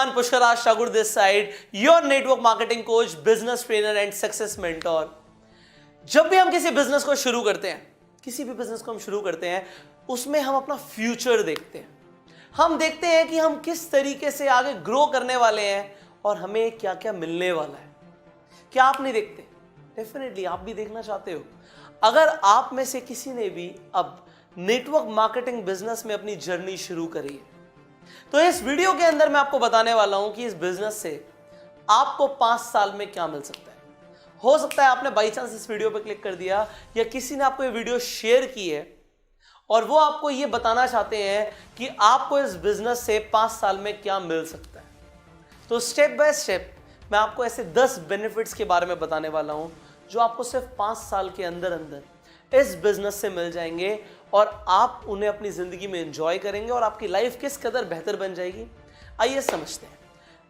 everyone, Pushkaraj Shagur this side, your network marketing coach, business trainer and success mentor. जब भी हम किसी business को शुरू करते हैं, किसी भी बिजनेस को हम शुरू करते हैं, उसमें हम अपना फ्यूचर देखते हैं. हम देखते हैं कि हम किस तरीके से आगे ग्रो करने वाले हैं और हमें क्या क्या मिलने वाला है. क्या आप नहीं देखते? डेफिनेटली आप भी देखना चाहते हो. अगर आप में से किसी ने भी अब नेटवर्क मार्केटिंग बिजनेस में अपनी जर्नी शुरू करी है, तो इस वीडियो के अंदर मैं आपको बताने वाला हूं कि इस बिजनेस से आपको 5 साल में क्या मिल सकता है. हो सकता है आपने बाई चांस इस वीडियो पर क्लिक कर दिया या किसी ने आपको ये वीडियो शेयर की है और वो आपको ये बताना चाहते हैं कि आपको इस बिजनेस से 5 साल में क्या मिल सकता है. तो स्टेप बाय स्टेप मैं आपको ऐसे 10 बेनिफिट्स के बारे में बताने वाला हूं जो आपको सिर्फ 5 साल के अंदर अंदर इस बिजनेस से मिल जाएंगे और आप उन्हें अपनी जिंदगी में एंजॉय करेंगे और आपकी लाइफ किस कदर बेहतर बन जाएगी. आइए समझते हैं.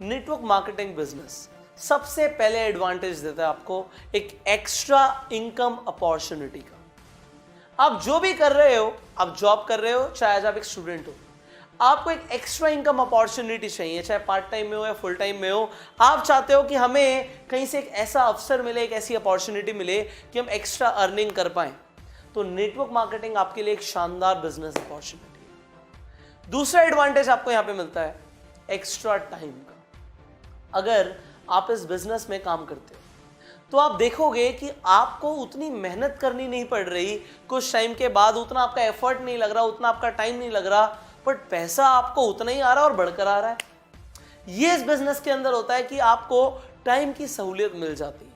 नेटवर्क मार्केटिंग बिजनेस सबसे पहले एडवांटेज देता है आपको एक एक्स्ट्रा इनकम अपॉर्चुनिटी का. आप जो भी कर रहे हो, आप जॉब कर रहे हो, चाहे आज आप एक स्टूडेंट हो, आपको एक एक्स्ट्रा इनकम अपॉर्चुनिटी चाहिए, चाहे पार्ट टाइम में हो या फुल टाइम में हो. आप चाहते हो कि हमें कहीं से एक ऐसा अवसर मिले, एक ऐसी अपॉर्चुनिटी मिले कि हम एक्स्ट्रा अर्निंग कर पाएं. तो नेटवर्क मार्केटिंग आपके लिए एक शानदार बिजनेस अपॉर्चुनिटी है. दूसरा एडवांटेज आपको यहां पे मिलता है एक्स्ट्रा टाइम का. अगर आप इस बिजनेस में काम करते हो तो आप देखोगे कि आपको उतनी मेहनत करनी नहीं पड़ रही. कुछ टाइम के बाद उतना आपका एफर्ट नहीं लग रहा, उतना आपका टाइम नहीं लग रहा, बट पैसा आपको उतना ही आ रहा है और बढ़कर आ रहा है. ये इस बिजनेस के अंदर होता है कि आपको टाइम की सहूलियत मिल जाती है.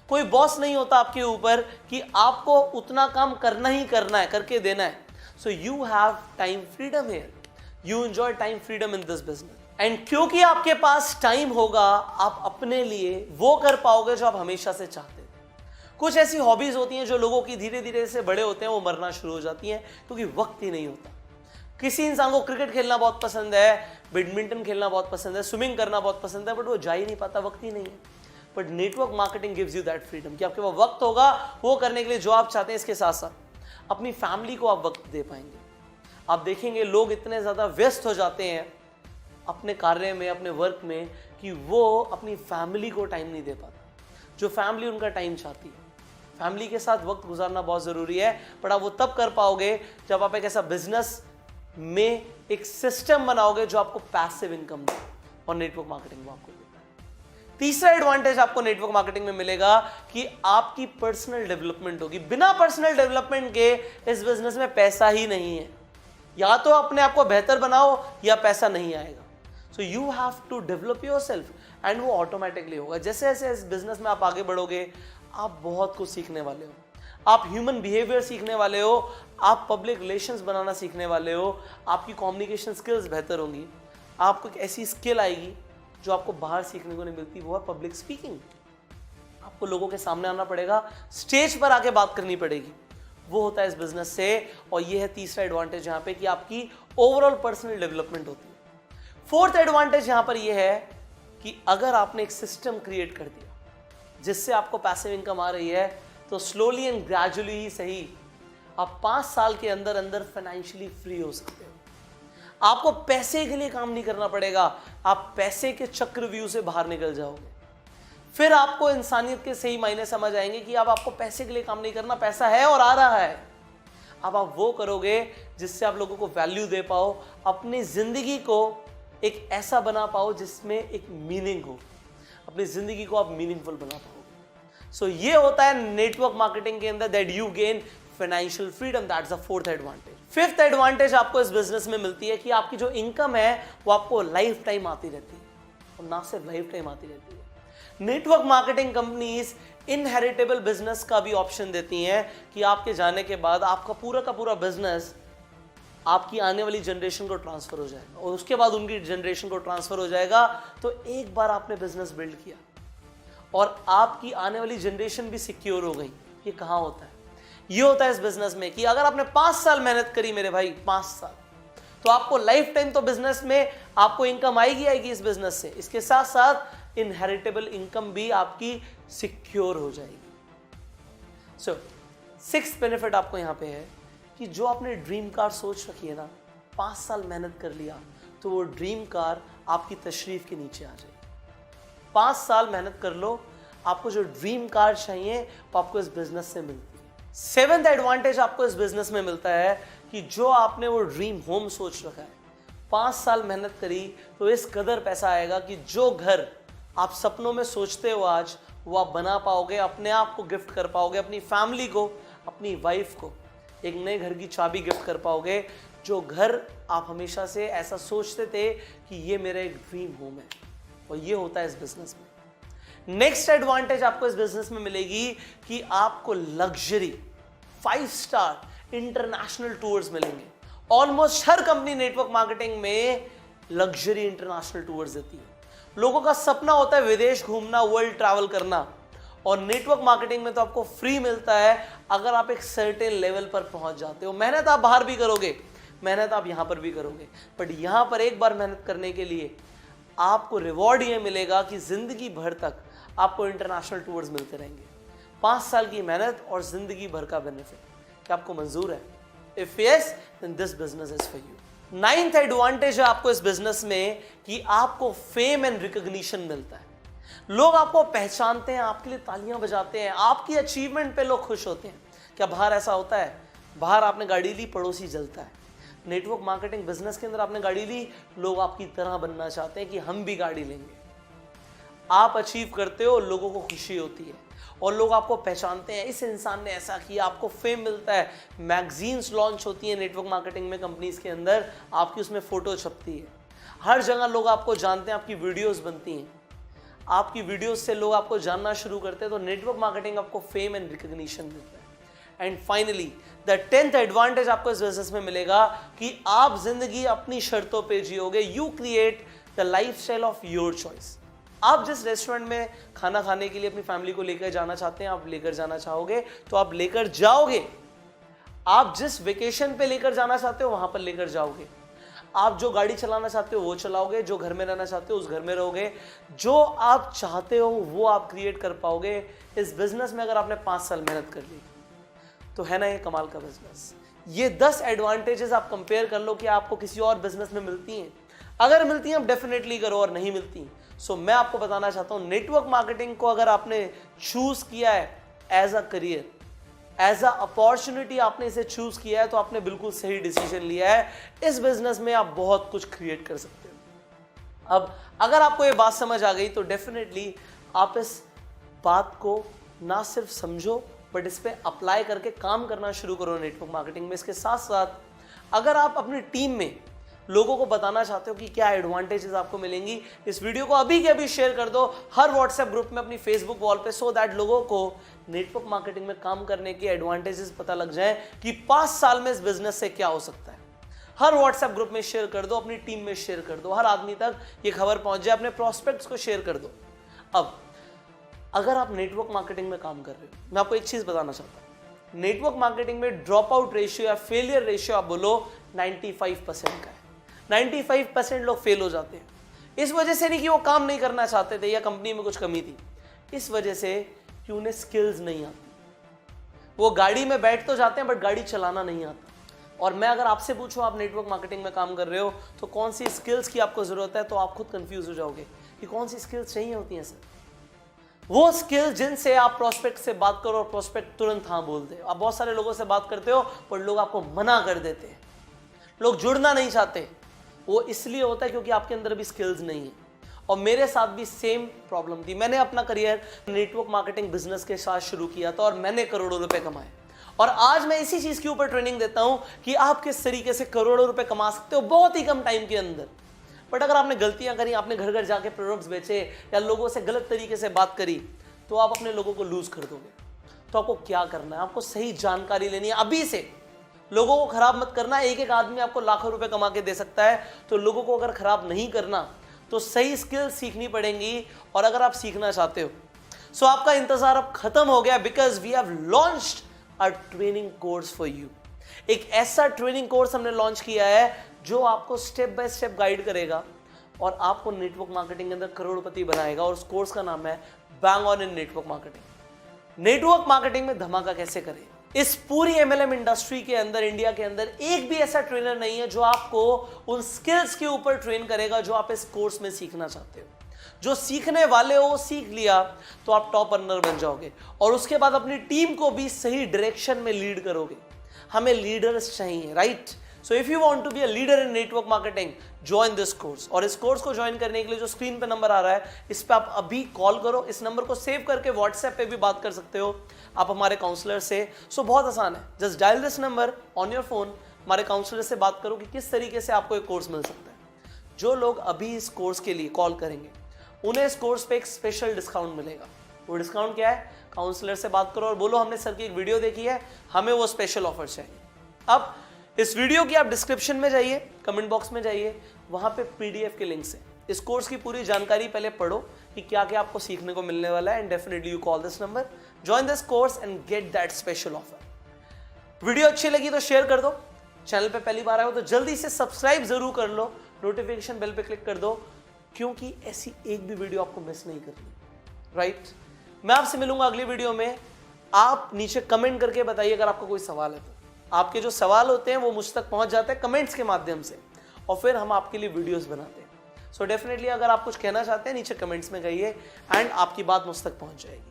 कोई बॉस नहीं होता आपके ऊपर कि आपको उतना काम करना ही करना है, करके देना है. सो you have time freedom here. You enjoy time freedom in this business. And क्योंकि आपके पास टाइम होगा, आप अपने लिए वो कर पाओगे जो आप हमेशा से चाहते थे. कुछ ऐसी हॉबीज होती हैं जो लोगों की धीरे धीरे से बड़े होते हैं वो मरना शुरू हो जाती हैं क्योंकि वक्त ही नहीं होता. किसी इंसान को क्रिकेट खेलना बहुत पसंद है, बैडमिंटन खेलना बहुत पसंद है, स्विमिंग करना बहुत पसंद है, बट वो जा ही नहीं पाता, वक्त ही नहीं है. But network marketing gives you that freedom कि आपके पास वक्त होगा वो करने के लिए जो आप चाहते हैं. इसके साथ साथ अपनी फैमिली को आप वक्त दे पाएंगे. आप देखेंगे लोग इतने ज़्यादा व्यस्त हो जाते हैं अपने कार्य में, अपने वर्क में, कि वो अपनी फैमिली को टाइम नहीं दे पाता जो फैमिली उनका टाइम चाहती है. फैमिली के साथ वक्त गुजारना बहुत ज़रूरी है, बट आप वो तब कर पाओगे जब आप एक ऐसा बिजनेस में एक सिस्टम बनाओगे जो आपको पैसिव इनकम दे, और नेटवर्क मार्केटिंग वो आपको देता है. तीसरा एडवांटेज आपको नेटवर्क मार्केटिंग में मिलेगा कि आपकी पर्सनल डेवलपमेंट होगी. बिना पर्सनल डेवलपमेंट के इस बिजनेस में पैसा ही नहीं है. या तो अपने आप को बेहतर बनाओ या पैसा नहीं आएगा. So you have to develop yourself and वो ऑटोमेटिकली होगा. जैसे जैसे इस बिजनेस में आप आगे बढ़ोगे आप बहुत कुछ सीखने वाले हो. आप ह्यूमन बिहेवियर सीखने वाले हो, आप पब्लिक रिलेशंस बनाना सीखने वाले हो, आपकी कम्युनिकेशन स्किल्स बेहतर होंगी. आपको एक ऐसी स्किल आएगी जो आपको बाहर सीखने को नहीं मिलती, वो है पब्लिक स्पीकिंग. आपको लोगों के सामने आना पड़ेगा, स्टेज पर आके बात करनी पड़ेगी. वो होता है इस बिजनेस से. और ये है तीसरा एडवांटेज यहाँ पे कि आपकी ओवरऑल पर्सनल डेवलपमेंट होती है. फोर्थ एडवांटेज यहाँ पर यह है कि अगर आपने एक सिस्टम क्रिएट कर दिया जिससे आपको पैसिव इनकम आ रही है, तो स्लोली एंड ग्रेजुअली ही सही आप 5 साल के अंदर अंदर फाइनेंशियली फ्री हो सकते हो. आपको पैसे के लिए काम नहीं करना पड़ेगा, आप पैसे के चक्रव्यूह से बाहर निकल जाओगे. फिर आपको इंसानियत के सही मायने समझ आएंगे कि अब आपको पैसे के लिए काम नहीं करना, पैसा है और आ रहा है. अब आप वो करोगे जिससे आप लोगों को वैल्यू दे पाओ, अपनी जिंदगी को एक ऐसा बना पाओ जिसमें एक मीनिंग हो, अपनी जिंदगी को आप मीनिंगफुल बना पाओगे. सो ये होता है नेटवर्क मार्केटिंग के अंदर, that you gain financial freedom. That's the fourth advantage. Fifth advantage आपको इस बिजनेस में मिलती है कि आपकी जो इनकम है वो आपको लाइफ टाइम आती रहती है, और ना सिर्फ लाइफ टाइम आती रहती है. Network marketing companies inheritable business का भी ऑप्शन देती हैं कि आपके जाने के बाद आपका पूरा का पूरा बिजनेस आपकी आने वाली जनरेशन को ट्रांसफर हो जाएगा, और उसके बाद उनकी जनरेशन को ट्रांसफर हो जाएगा. तो एक बार आपने बिजनेस बिल्ड किया और आपकी आने वाली जनरेशन भी सिक्योर हो गई. ये कहाँ होता है? ये होता है इस बिजनेस में कि अगर आपने 5 साल मेहनत करी मेरे भाई, 5 साल, तो आपको लाइफ टाइम तो बिजनेस में आपको इनकम आएगी इस बिजनेस से. इसके साथ साथ इनहेरिटेबल इनकम भी आपकी सिक्योर हो जाएगी. सो 6th बेनिफिट आपको यहां पे है कि जो आपने ड्रीम कार सोच रखी है ना, 5 साल मेहनत कर लिया, तो वो ड्रीम कार आपकी तशरीफ के नीचे आ जाएगी। 5 साल मेहनत कर लो, आपको जो ड्रीम कार चाहिए वो आपको इस बिजनेस से मिलती है। 7th एडवांटेज आपको इस बिजनेस में मिलता है कि जो आपने वो ड्रीम होम सोच रखा है, 5 साल मेहनत करी तो इस कदर पैसा आएगा कि जो घर आप सपनों में सोचते हो आज, वो आप बना पाओगे, अपने आप को गिफ्ट कर पाओगे, अपनी फैमिली को, अपनी वाइफ को एक नए घर की चाबी गिफ्ट कर पाओगे। जो घर आप हमेशा से ऐसा सोचते थे कि ये मेरा एक ड्रीम होम है, और ये होता है इस बिजनेस में। नेक्स्ट एडवांटेज आपको इस बिजनेस में मिलेगी कि आपको लग्जरी 5 स्टार इंटरनेशनल टूर्स मिलेंगे। ऑलमोस्ट हर कंपनी नेटवर्क मार्केटिंग में लग्जरी इंटरनेशनल टूर्स देती है। लोगों का सपना होता है विदेश घूमना, वर्ल्ड ट्रैवल करना, और नेटवर्क मार्केटिंग में तो आपको फ्री मिलता है अगर आप एक सर्टेन लेवल पर पहुंच जाते हो। मेहनत आप बाहर भी करोगे, मेहनत आप यहां पर भी करोगे, बट यहां पर एक बार मेहनत करने के लिए आपको रिवॉर्ड ये मिलेगा कि जिंदगी भर तक आपको इंटरनेशनल टूर्स मिलते रहेंगे। 5 साल की मेहनत और जिंदगी भर का बेनिफिट, क्या आपको मंजूर है? If yes, then this business is for you. 9th advantage है आपको इस बिजनेस में कि आपको फेम एंड रिकॉग्निशन मिलता है। लोग आपको पहचानते हैं, आपके लिए तालियां बजाते हैं, आपकी अचीवमेंट पे लोग खुश होते हैं। क्या बाहर ऐसा होता है? बाहर आपने गाड़ी ली, पड़ोसी जलता है। नेटवर्क मार्केटिंग बिजनेस के अंदर आपने गाड़ी ली, लोग आपकी तरह बनना चाहते हैं कि हम भी गाड़ी लेंगे। आप अचीव करते हो, लोगों को खुशी होती है और लोग आपको पहचानते हैं, इस इंसान ने ऐसा किया, आपको फेम मिलता है। मैगजीन्स लॉन्च होती है नेटवर्क मार्केटिंग में कंपनीज के अंदर, आपकी उसमें फोटो छपती है। हर जगह लोग आपको जानते हैं, आपकी वीडियोस बनती हैं, आपकी वीडियोस से लोग आपको जानना शुरू करते हैं। तो नेटवर्क मार्केटिंग आपको फेम एंड रिकॉग्निशन देता है। And finally the 10th advantage आपको इस बिजनेस में मिलेगा कि आप जिंदगी अपनी शर्तों पे जियोगे। You create the lifestyle of your choice. आप जिस रेस्टोरेंट में खाना खाने के लिए अपनी फैमिली को लेकर जाना चाहते हैं, आप लेकर जाना चाहोगे तो आप लेकर जाओगे। आप जिस वेकेशन पे लेकर जाना चाहते हो वहां पर लेकर जाओगे। आप जो गाड़ी चलाना चाहते हो वो चलाओगे, जो घर में रहना चाहते हो उस घर में रहोगे। जो आप चाहते हो वो आप क्रिएट कर पाओगे इस बिजनेस में, अगर आपने 5 साल मेहनत कर ली तो। है ना ये कमाल का बिजनेस? ये 10 एडवांटेजेस आप कंपेयर कर लो कि आपको किसी और बिजनेस में मिलती हैं। अगर मिलती हैं आप डेफिनेटली करो, और नहीं मिलती सो मैं आपको बताना चाहता हूं, नेटवर्क मार्केटिंग को अगर आपने चूज किया है as a career, as a opportunity आपने इसे चूज किया है, तो आपने बिल्कुल सही डिसीजन लिया है। इस बिजनेस में आप बहुत कुछ क्रिएट कर सकते हो। अब अगर आपको ये बात समझ आ गई तो डेफिनेटली आप इस बात को ना सिर्फ समझो बट इस पे अप्लाई करके काम करना शुरू करो नेटवर्क मार्केटिंग में। इसके साथ साथ अगर आप अपनी टीम में लोगों को बताना चाहते हो कि क्या एडवांटेजेस आपको मिलेंगी, इस वीडियो को अभी के अभी शेयर कर दो हर व्हाट्सएप ग्रुप में, अपनी फेसबुक वॉल पे, सो दैट लोगों को नेटवर्क मार्केटिंग में काम करने के एडवांटेजेस पता लग जाए कि 5 साल में इस बिजनेस से क्या हो सकता है। हर व्हाट्सएप ग्रुप में शेयर कर दो, अपनी टीम में शेयर कर दो, हर आदमी तक ये खबर पहुंच जाए, अपने प्रोस्पेक्ट्स को शेयर कर दो। अब अगर आप नेटवर्क मार्केटिंग में काम कर रहे हो, मैं आपको एक चीज बताना चाहता हूं, नेटवर्क मार्केटिंग में ड्रॉप आउट रेशियो या फेलियर रेशियो आप बोलो 95% का है। 95% लोग फेल हो जाते हैं। इस वजह से नहीं कि वो काम नहीं करना चाहते थे या कंपनी में कुछ कमी थी, इस वजह से कि उन्हें स्किल्स नहीं आती। वो गाड़ी में बैठ तो जाते हैं बट गाड़ी चलाना नहीं आता। और मैं अगर आपसे पूछूं, आप नेटवर्क मार्केटिंग में काम कर रहे हो तो कौन सी स्किल्स की आपको जरूरत है, तो आप खुद कंफ्यूज हो जाओगे कि कौन सी स्किल्स चाहिए होती हैं सर। वो स्किल्स जिनसे आप प्रोस्पेक्ट से बात करो और प्रोस्पेक्ट तुरंत हाँ बोल दे। आप बहुत सारे लोगों से बात करते हो पर लोग आपको मना कर देते हैं, लोग जुड़ना नहीं चाहते। वो इसलिए होता है क्योंकि आपके अंदर भी स्किल्स नहीं है। और मेरे साथ भी सेम प्रॉब्लम थी। मैंने अपना करियर नेटवर्क मार्केटिंग बिजनेस के साथ शुरू किया था और मैंने करोड़ों रुपए कमाए। और आज मैं इसी चीज के ऊपर ट्रेनिंग देता हूं कि आप किस तरीके से करोड़ों रुपए कमा सकते हो बहुत ही कम टाइम के अंदर। बट अगर आपने गलतियां करी, आपने घर घर जाके प्रोडक्ट्स बेचे या लोगों से गलत तरीके से बात करी, तो आप अपने लोगों को लूज कर दोगे। तो आपको क्या करना है, आपको सही जानकारी लेनी है अभी से। लोगों को खराब मत करना। एक एक आदमी आपको लाखों रुपए कमा के दे सकता है, तो लोगों को अगर खराब नहीं करना तो सही स्किल्स सीखनी पड़ेंगी। और अगर आप सीखना चाहते हो सो आपका इंतजार अब खत्म हो गया, because we have launched a training course for you. एक ऐसा ट्रेनिंग कोर्स हमने लॉन्च किया है जो आपको स्टेप बाय स्टेप गाइड करेगा और आपको नेटवर्क मार्केटिंग के अंदर करोड़पति बनाएगा। और उस कोर्स का नाम है bang on in network marketing. Network marketing में धमाका कैसे करें, इस पूरी MLM इंडस्ट्री के अंदर, इंडिया के अंदर एक भी ऐसा ट्रेनर नहीं है जो आपको उन स्किल्स के ऊपर ट्रेन करेगा जो आप इस कोर्स में सीखना चाहते हो। जो सीखने वाले हो सीख लिया तो आप टॉप अर्नर बन जाओगे और उसके बाद अपनी टीम को भी सही डायरेक्शन में लीड करोगे। हमें लीडर्स चाहिए, right? So if you want to be a leader in network marketing, join this course. और इस कोर्स को ज्वाइन करने के लिए जो स्क्रीन पे नंबर आ रहा है, इस पे आप अभी कॉल करो। इस नंबर को सेव करके व्हाट्सएप पे भी बात कर सकते हो आप हमारे काउंसलर से। सो बहुत आसान है, just dial this number on your phone, हमारे काउंसलर से बात करो कि किस तरीके से आपको एक कोर्स मिल सकता है। जो लोग अभी इस कोर्स के लिए कॉल करेंगे उन्हें इस कोर्स पे एक स्पेशल डिस्काउंट मिलेगा। वो डिस्काउंट क्या है? काउंसलर से बात करो और बोलो हमने सर की एक वीडियो देखी है, हमें वो स्पेशल ऑफर चाहिए। अब इस वीडियो की आप डिस्क्रिप्शन में जाइए, कमेंट बॉक्स में जाइए, वहां पे PDF के लिंक्स है। इस कोर्स की पूरी जानकारी पहले पढ़ो कि क्या क्या आपको सीखने को मिलने वाला है, and definitely you call this number, join this course and get that special offer. Video अच्छी लगी तो शेयर कर दो, चैनल पे पहली बार आए हो तो जल्दी से सब्सक्राइब जरूर कर लो, नोटिफिकेशन बेल पे क्लिक कर दो, क्योंकि ऐसी एक भी वीडियो आपको मिस नहीं करनी, राइट? मैं आपसे मिलूंगा अगली वीडियो में। आप नीचे कमेंट करके बताइए अगर आपका कोई सवाल है तो। आपके जो सवाल होते हैं वो मुझ तक पहुंच जाते हैं कमेंट्स के माध्यम से, और फिर हम आपके लिए वीडियोस बनाते हैं। सो डेफिनेटली अगर आप कुछ कहना चाहते हैं नीचे कमेंट्स में कहिए, एंड आपकी बात मुझ तक पहुंच जाएगी।